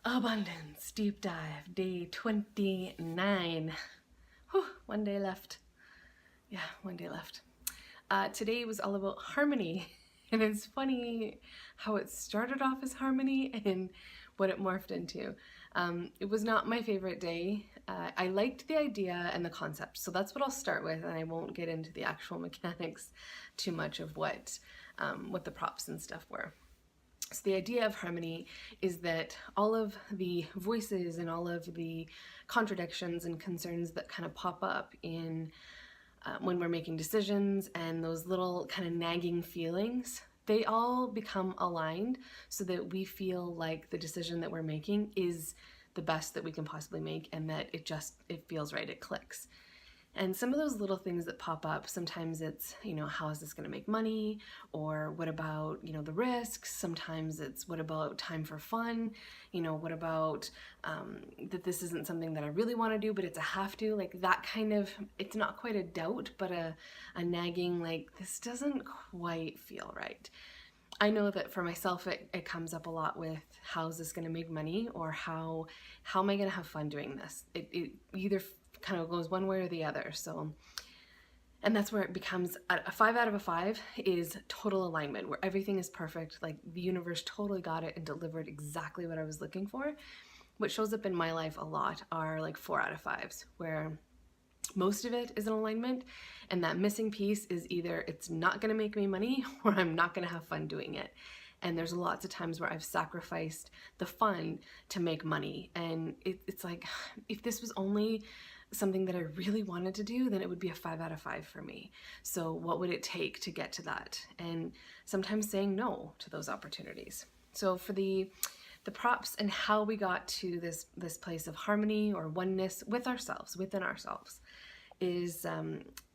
Abundance Deep Dive, day 29. Whew, one day left. Yeah, one day left. Today was all about harmony, and it's funny how it started off as harmony and what it morphed into. It was not my favorite day. I liked the idea and the concept, so that's what I'll start with, and I won't get into the actual mechanics too much of what the props and stuff were. So the idea of harmony is that all of the voices and all of the contradictions and concerns that kind of pop up in when we're making decisions, and those little kind of nagging feelings, they all become aligned so that we feel like the decision that we're making is the best that we can possibly make, and that it feels right, it clicks. And some of those little things that pop up, sometimes it's, how is this going to make money? Or what about, the risks? Sometimes it's, what about time for fun? What about that this isn't something that I really want to do, but it's a have to? Like that kind of, it's not quite a doubt, but a nagging, like, this doesn't quite feel right. I know that for myself, it comes up a lot with, how is this going to make money? Or how am I going to have fun doing this? It either kind of goes one way or the other. So, and that's where it becomes a 5 out of 5 is total alignment, where everything is perfect. Like the universe totally got it and delivered exactly what I was looking for. What shows up in my life a lot are like 4 out of 5s, where most of it is an alignment, and that missing piece is either it's not going to make me money or I'm not going to have fun doing it. And there's lots of times where I've sacrificed the fun to make money, and it's like, if this was only something that I really wanted to do, then it would be a 5 out of 5 for me. So what would it take to get to that? And sometimes saying no to those opportunities. So for the props and how we got to this place of harmony or oneness with ourselves, within ourselves, is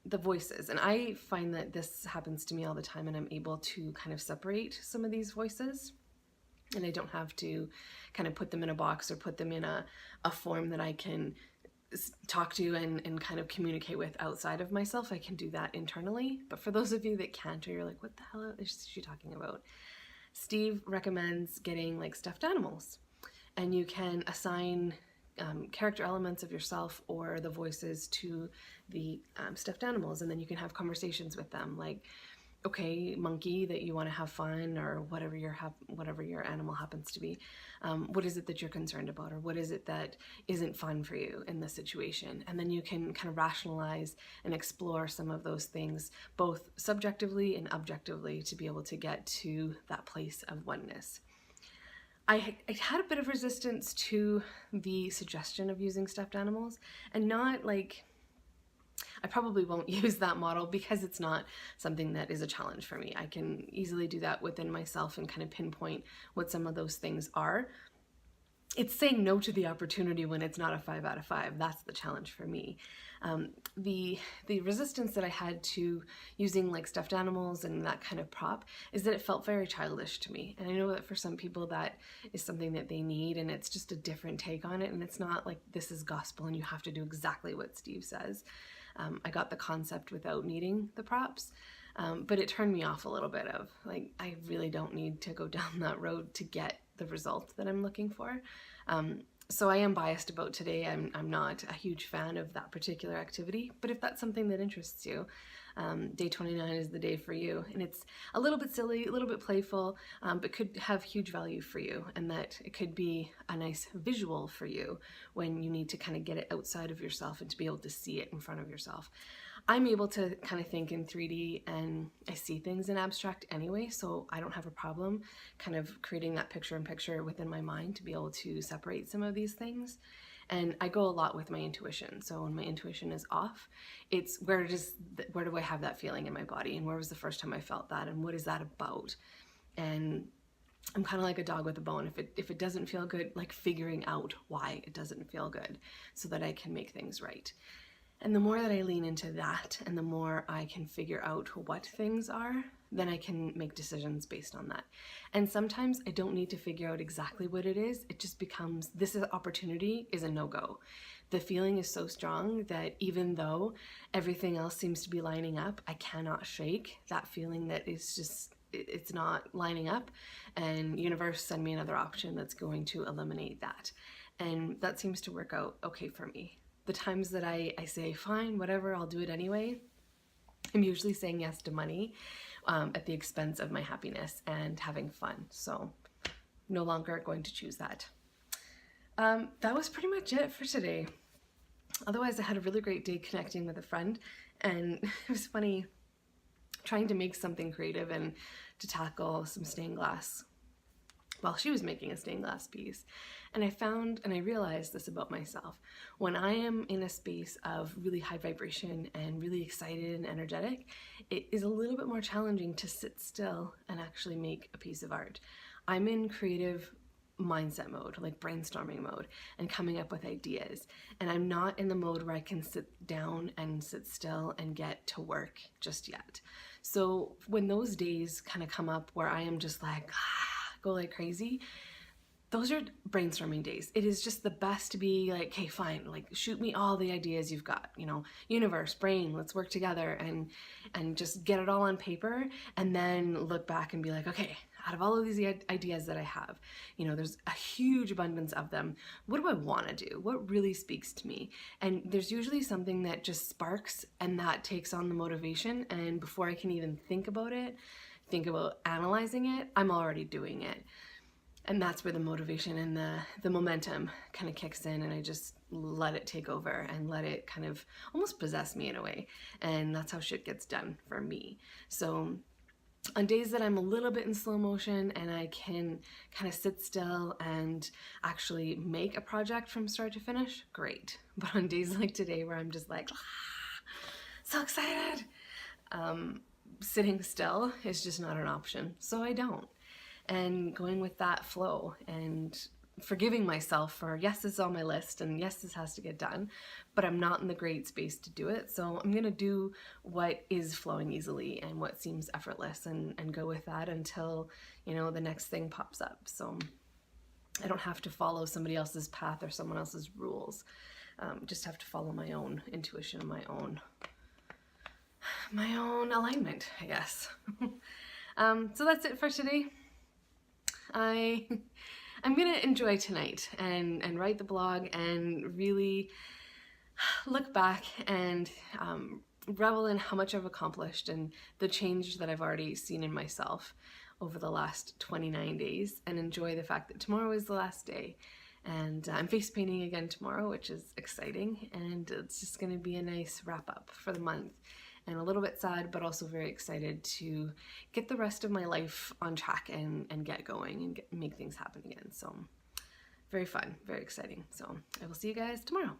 the voices. And I find that this happens to me all the time, and I'm able to kind of separate some of these voices, and I don't have to kind of put them in a box or put them in a form that I can talk to and kind of communicate with outside of myself. I can do that internally. But for those of you that can't, or you're like, what the hell is she talking about? Steve recommends getting like stuffed animals, and you can assign character elements of yourself or the voices to the stuffed animals, and then you can have conversations with them, like, okay, monkey, that you want to have fun, or whatever your animal happens to be. What is it that you're concerned about, or what is it that isn't fun for you in this situation? And then you can kind of rationalize and explore some of those things, both subjectively and objectively, to be able to get to that place of oneness. I had a bit of resistance to the suggestion of using stuffed animals, and not like, I probably won't use that model because it's not something that is a challenge for me. I can easily do that within myself and kind of pinpoint what some of those things are. It's saying no to the opportunity when it's not a 5 out of 5. That's the challenge for me. The resistance that I had to using like stuffed animals and that kind of prop is that it felt very childish to me. And I know that for some people that is something that they need, and it's just a different take on it. And it's not like this is gospel and you have to do exactly what Steve says. I got the concept without needing the props, but it turned me off a little bit of like, I really don't need to go down that road to get the result that I'm looking for. So I am biased about today. I'm not a huge fan of that particular activity, but if that's something that interests you, day 29 is the day for you. And it's a little bit silly, a little bit playful, but could have huge value for you, and that it could be a nice visual for you when you need to kind of get it outside of yourself and to be able to see it in front of yourself. I'm able to kind of think in 3D, and I see things in abstract anyway, so I don't have a problem kind of creating that picture-in-picture within my mind to be able to separate some of these things. And I go a lot with my intuition. So when my intuition is off, it's where do I have that feeling in my body, and where was the first time I felt that, and what is that about? And I'm kind of like a dog with a bone. If it doesn't feel good, like figuring out why it doesn't feel good so that I can make things right. And the more that I lean into that, and the more I can figure out what things are, then I can make decisions based on that. And sometimes I don't need to figure out exactly what it is. It just becomes, this is opportunity is a no-go. The feeling is so strong that even though everything else seems to be lining up, I cannot shake that feeling that is just, it's not lining up, and universe, send me another option that's going to eliminate that. And that seems to work out okay for me. The times that I say, fine, whatever, I'll do it anyway, I'm usually saying yes to money at the expense of my happiness and having fun. So no longer going to choose that. That was pretty much it for today. Otherwise, I had a really great day connecting with a friend, and it was funny trying to make something creative and to tackle some stained glass while she was making a stained glass piece. And I found, and I realized this about myself, when I am in a space of really high vibration and really excited and energetic, it is a little bit more challenging to sit still and actually make a piece of art. I'm in creative mindset mode, like brainstorming mode, and coming up with ideas. And I'm not in the mode where I can sit down and sit still and get to work just yet. So when those days kind of come up where I am just like, go like crazy, those are brainstorming days. It is just the best to be like, okay, fine, like shoot me all the ideas you've got, you know, universe, brain, let's work together and just get it all on paper, and then look back and be like, okay, out of all of these ideas that I have, you know, there's a huge abundance of them. What do I want to do? What really speaks to me? And there's usually something that just sparks, and that takes on the motivation. And before I can even think about it, think about analyzing it, I'm already doing it. And that's where the motivation and the momentum kind of kicks in, and I just let it take over and let it kind of almost possess me in a way. And that's how shit gets done for me. So on days that I'm a little bit in slow motion and I can kind of sit still and actually make a project from start to finish, great. But on days like today where I'm just like, so excited, sitting still is just not an option. So I don't. And going with that flow and forgiving myself for, yes, this is on my list, and yes, this has to get done, but I'm not in the great space to do it. So I'm going to do what is flowing easily and what seems effortless, and go with that until, you know, the next thing pops up. So I don't have to follow somebody else's path or someone else's rules. Just have to follow my own intuition, my own alignment, I guess. So that's it for today. I'm gonna enjoy tonight and write the blog and really look back and revel in how much I've accomplished and the change that I've already seen in myself over the last 29 days, and enjoy the fact that tomorrow is the last day. And I'm face painting again tomorrow, which is exciting, and it's just gonna be a nice wrap up for the month. And a little bit sad, but also very excited to get the rest of my life on track and get going and make things happen again. So very fun, very exciting. So I will see you guys tomorrow.